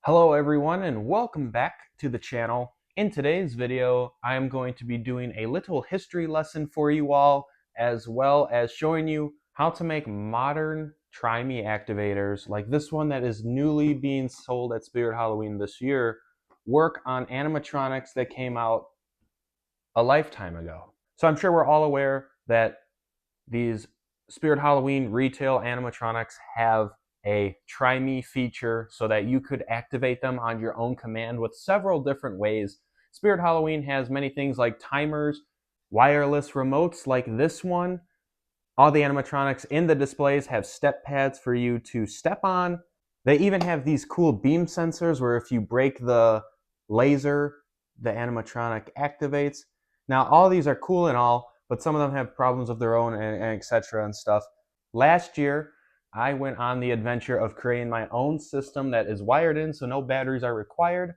Hello everyone and welcome back to the channel. In today's video, I am going to be doing a little history lesson for you all, as well as showing you how to make modern Try-Me activators like this one that is newly being sold at Spirit Halloween this year, work on animatronics that came out a lifetime ago. So I'm sure we're all aware that these Spirit Halloween retail animatronics have a Try Me feature so that you could activate them on your own command with several different ways. Spirit Halloween has many things like timers, wireless remotes like this one. All the animatronics in the displays have step pads for you to step on. They even have these cool beam sensors where if you break the laser, the animatronic activates. Now, all these are cool and all, but some of them have problems of their own and etc. and stuff. Last year, I went on the adventure of creating my own system that is wired in so no batteries are required,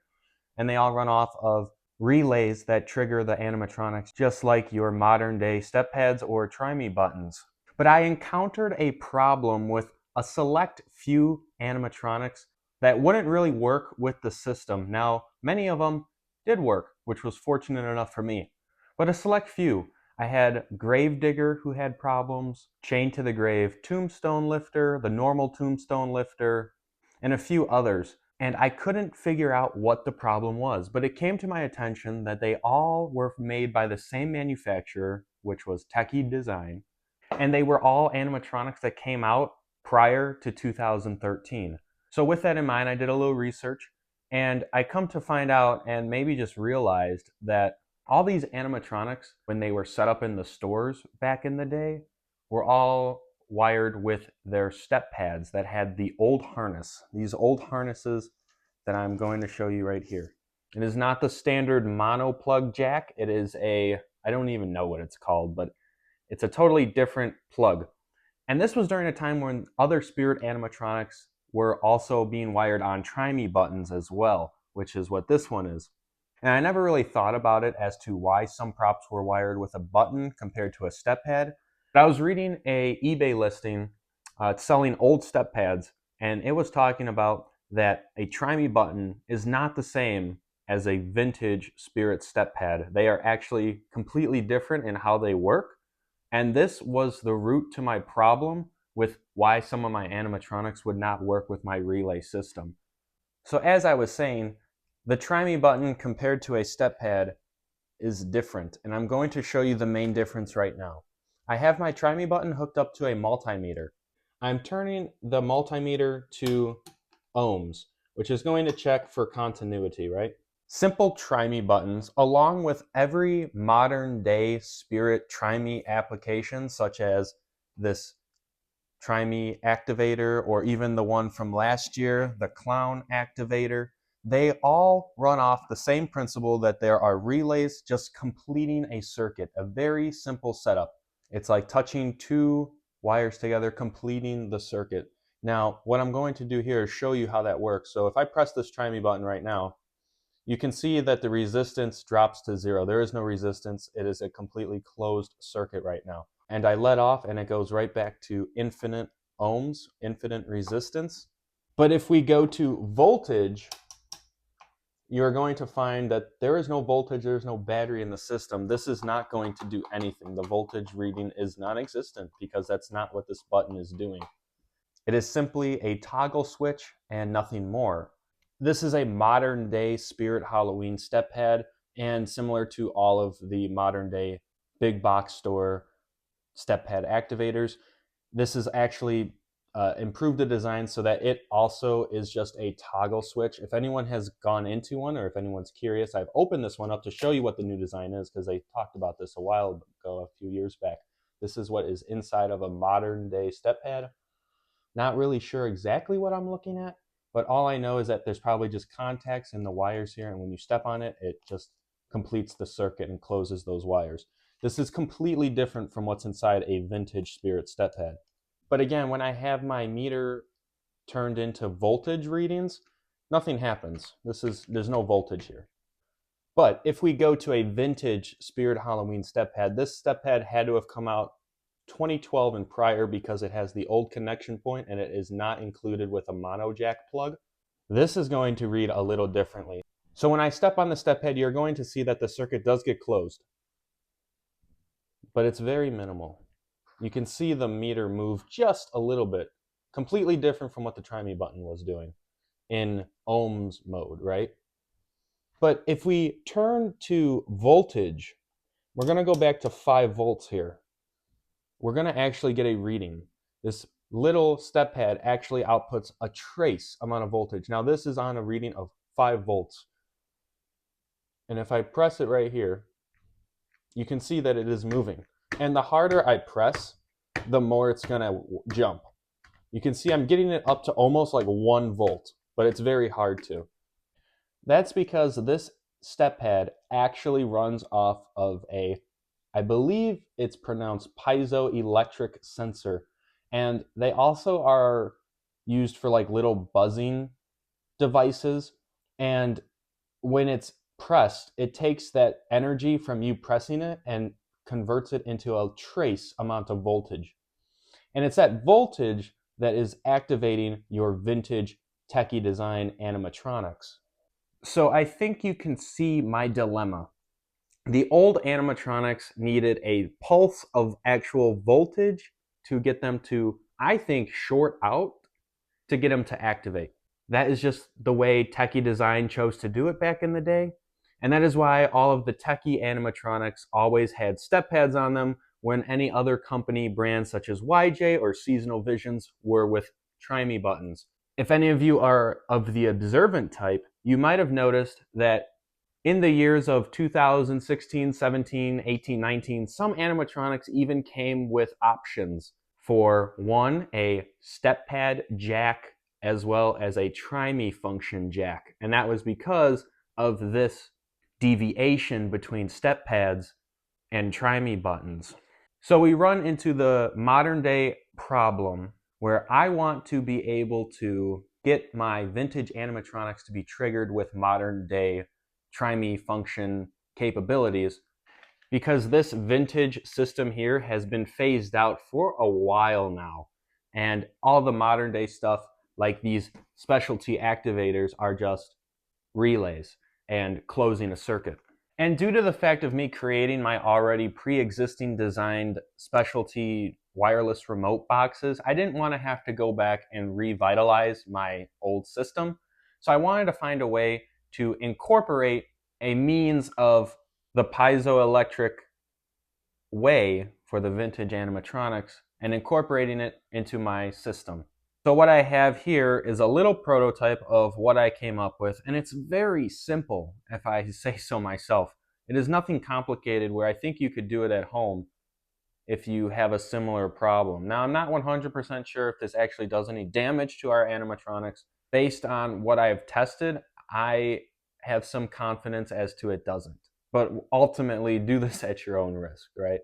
and they all run off of relays that trigger the animatronics just like your modern day step pads or Try Me buttons. But I encountered a problem with a select few animatronics that wouldn't really work with the system. Now, many of them did work, which was fortunate enough for me. But a select few. I had Gravedigger who had problems, Chained to the Grave, Tombstone Lifter, the normal Tombstone Lifter, and a few others. And I couldn't figure out what the problem was, but it came to my attention that they all were made by the same manufacturer, which was Techie Design, and they were all animatronics that came out prior to 2013. So with that in mind, I did a little research, and I come to find out and maybe just realized that all these animatronics, when they were set up in the stores back in the day, were all wired with their step pads that had the old harness. These old harnesses that I'm going to show you right here. It is not the standard mono plug jack. It is I don't even know what it's called, but it's a totally different plug. And this was during a time when other Spirit animatronics were also being wired on Try Me buttons as well, which is what this one is. And I never really thought about it as to why some props were wired with a button compared to a step pad. But I was reading a eBay listing selling old step pads, and it was talking about that a Try Me button is not the same as a vintage Spirit step pad. They are actually completely different in how they work. And this was the root to my problem with why some of my animatronics would not work with my relay system. So as I was saying, the Try Me button compared to a step pad is different, and I'm going to show you the main difference right now. I have my Try Me button hooked up to a multimeter. I'm turning the multimeter to ohms, which is going to check for continuity, right? Simple Try Me buttons, along with every modern day Spirit Try Me application, such as this Try Me activator, or even the one from last year, the Clown activator, they all run off the same principle that there are relays just completing a circuit, a very simple setup. It's like touching two wires together, completing the circuit. Now, what I'm going to do here is show you how that works. So if I press this Try Me button right now, you can see that the resistance drops to 0. There is no resistance. It is a completely closed circuit right now. And I let off and it goes right back to infinite ohms, infinite resistance. But if we go to voltage, you're going to find that there is no voltage, there's no battery in the system. This is not going to do anything. The voltage reading is non-existent because that's not what this button is doing. It is simply a toggle switch and nothing more. This is a modern day Spirit Halloween step pad, and similar to all of the modern day big box store step pad activators, this is actually improved the design so that it also is just a toggle switch. If anyone has gone into one, or if anyone's curious, I've opened this one up to show you what the new design is, because they talked about this a while ago, a few years back. This is what is inside of a modern day step pad. Not really sure exactly what I'm looking at, but all I know is that there's probably just contacts in the wires here, and when you step on it, it just completes the circuit and closes those wires. This is completely different from what's inside a vintage Spirit step pad. But again, when I have my meter turned into voltage readings, nothing happens. There's no voltage here. But if we go to a vintage Spirit Halloween step pad, this step pad had to have come out 2012 and prior because it has the old connection point and it is not included with a mono jack plug. this is going to read a little differently. So when I step on the step head, you're going to see that the circuit does get closed, but it's very minimal. You can see the meter move just a little bit, completely different from what the try me button was doing in ohms mode, right? But if we turn to voltage, we're going to go back to 5 volts here. We're going to actually get a reading. This little step pad actually outputs a trace amount of voltage. Now this is on a reading of 5 volts. And if I press it right here, you can see that it is moving. And the harder I press, the more it's going to jump. You can see I'm getting it up to almost like 1 volt, but it's very hard to. That's because this step pad actually runs off of I believe it's pronounced piezoelectric sensor. And they also are used for like little buzzing devices. And when it's pressed, it takes that energy from you pressing it and converts it into a trace amount of voltage. And it's that voltage that is activating your vintage Techie Design animatronics. So I think you can see my dilemma. The old animatronics needed a pulse of actual voltage to get them to, I think, short out to get them to activate. That is just the way Techie Design chose to do it back in the day. And that is why all of the Techie animatronics always had step pads on them when any other company brands such as YJ or Seasonal Visions were with try me buttons. If any of you are of the observant type, you might have noticed that in the years of 2016, 17, 18, 19, some animatronics even came with options for one, a step pad jack, as well as a try me function jack. And that was because of this deviation between step pads and try me buttons. So we run into the modern day problem where I want to be able to get my vintage animatronics to be triggered with modern day try me function capabilities, because this vintage system here has been phased out for a while now, and all the modern day stuff like these specialty activators are just relays and closing a circuit. And due to the fact of me creating my already pre-existing designed specialty wireless remote boxes, I didn't want to have to go back and revitalize my old system. So I wanted to find a way to incorporate a means of the piezoelectric way for the vintage animatronics and incorporating it into my system. So what I have here is a little prototype of what I came up with, and it's very simple, if I say so myself. It is nothing complicated where I think you could do it at home if you have a similar problem. Now, I'm not 100% sure if this actually does any damage to our animatronics. Based on what I've tested, I have some confidence as to it doesn't. But ultimately, do this at your own risk, right?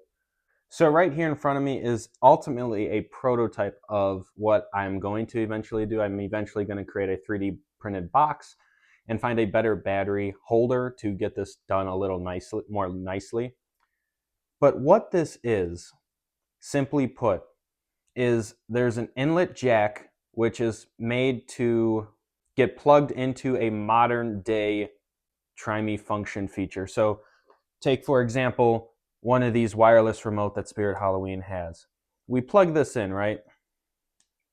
So right here in front of me is ultimately a prototype of what I'm going to eventually do. I'm eventually going to create a 3D printed box and find a better battery holder to get this done a little more nicely. But what this is, simply put, is there's an inlet jack which is made to get plugged into a modern day try me function feature. So take, for example, one of these wireless remote that Spirit Halloween has. We plug this in, right?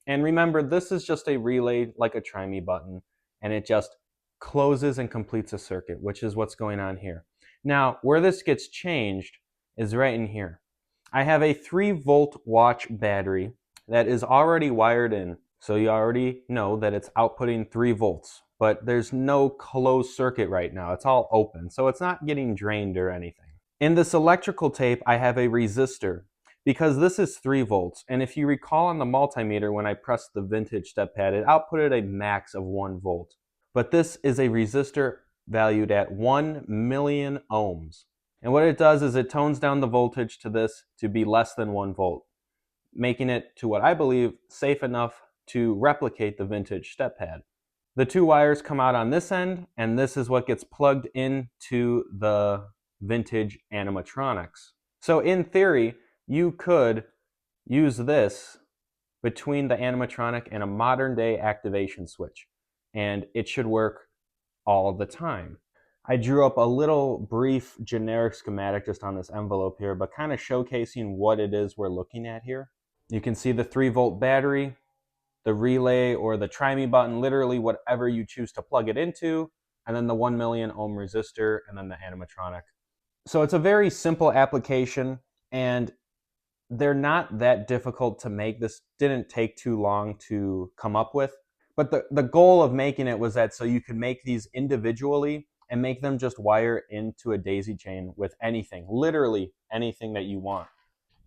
And remember, this is just a relay like a try me button, and it just closes and completes a circuit, which is what's going on here. Now, where this gets changed is right in here. I have a 3-volt watch battery that is already wired in, so you already know that it's outputting 3 volts, but there's no closed circuit right now. It's all open, so it's not getting drained or anything. In this electrical tape, I have a resistor because this is 3 volts, and if you recall on the multimeter when I pressed the vintage step pad, it outputted a max of 1 volt. But this is a resistor valued at 1 million ohms. And what it does is it tones down the voltage to this to be less than 1 volt, making it to what I believe safe enough to replicate the vintage step pad. The 2 wires come out on this end, and this is what gets plugged into the vintage animatronics. So in theory, you could use this between the animatronic and a modern day activation switch. and it should work all the time. I drew up a little brief generic schematic just on this envelope here, but kind of showcasing what it is we're looking at here. You can see the 3-volt battery, the relay or the try me button, literally whatever you choose to plug it into, and then the 1 million ohm resistor, and then the animatronic. So it's a very simple application, and they're not that difficult to make. This didn't take too long to come up with. But the goal of making it was that so you could make these individually and make them just wire into a daisy chain with anything, literally anything that you want.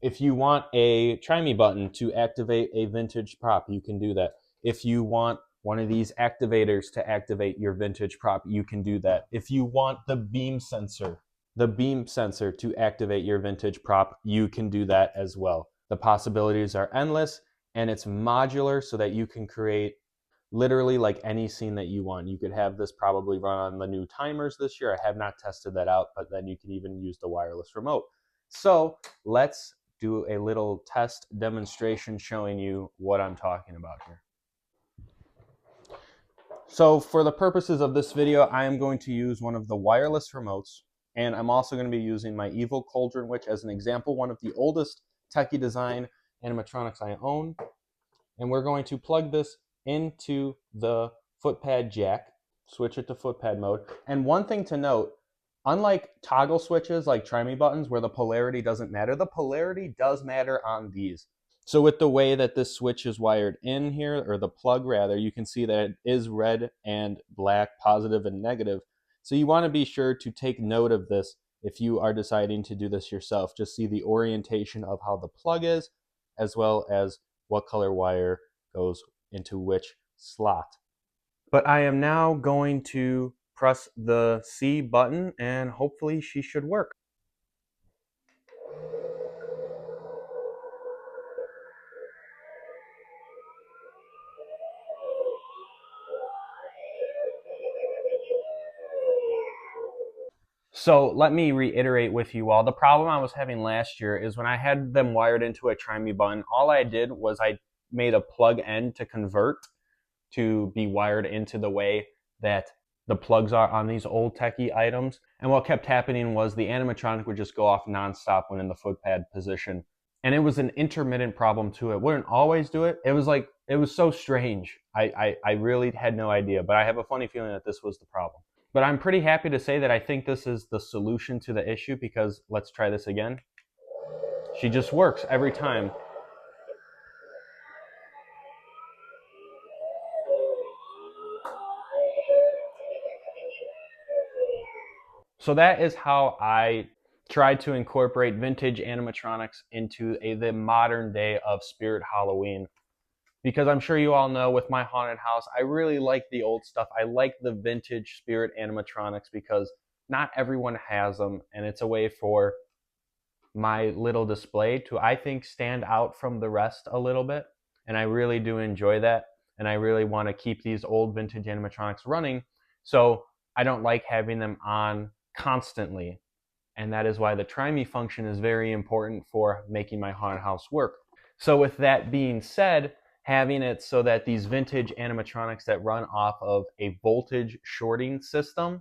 If you want a try me button to activate a vintage prop, you can do that. If you want one of these activators to activate your vintage prop, you can do that. If you want the beam sensor to activate your vintage prop, you can do that as well. The possibilities are endless, and it's modular so that you can create literally like any scene that you want. You could have this probably run on the new timers this year. I have not tested that out, but then you can even use the wireless remote. So let's do a little test demonstration showing you what I'm talking about here. So for the purposes of this video, I am going to use one of the wireless remotes, and I'm also going to be using my Evil Cauldron Witch as an example, one of the oldest Techie Design animatronics I own. And we're going to plug this into the footpad jack, switch it to footpad mode. And one thing to note, unlike toggle switches like try me buttons where the polarity doesn't matter, the polarity does matter on these. So with the way that this switch is wired in here, or the plug rather, you can see that it is red and black, positive and negative. So you want to be sure to take note of this if you are deciding to do this yourself. Just see the orientation of how the plug is, as well as what color wire goes into which slot. But I am now going to press the C button, and hopefully she should work. So let me reiterate with you all, the problem I was having last year is when I had them wired into a try me button, all I did was I made a plug end to convert to be wired into the way that the plugs are on these old techie items. And what kept happening was the animatronic would just go off nonstop when in the footpad position. And it was an intermittent problem too. It wouldn't always do it. It was so strange. I really had no idea, but I have a funny feeling that this was the problem. But I'm pretty happy to say that I think this is the solution to the issue, because let's try this again. She just works every time. So that is how I tried to incorporate vintage animatronics into the modern day of Spirit Halloween. Because I'm sure you all know, with my haunted house, I really like the old stuff. I like the vintage Spirit animatronics because not everyone has them, and it's a way for my little display to, I think, stand out from the rest a little bit. And I really do enjoy that, and I really want to keep these old vintage animatronics running, so I don't like having them on constantly. And that is why the try me function is very important for making my haunted house work. So with that being said, having it so that these vintage animatronics that run off of a voltage shorting system,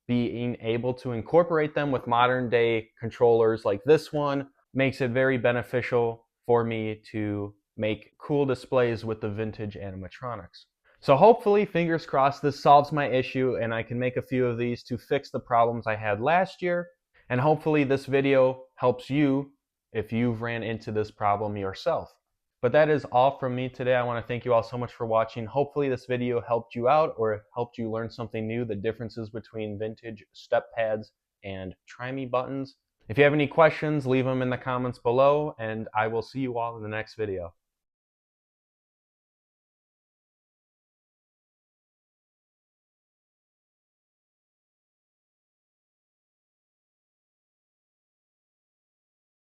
being able to incorporate them with modern day controllers like this one, makes it very beneficial for me to make cool displays with the vintage animatronics. So hopefully, fingers crossed, this solves my issue and I can make a few of these to fix the problems I had last year. And hopefully this video helps you if you've ran into this problem yourself. But that is all from me today. I want to thank you all so much for watching. Hopefully this video helped you out, or helped you learn something new, the differences between vintage step pads and try me buttons. If you have any questions, leave them in the comments below, and I will see you all in the next video.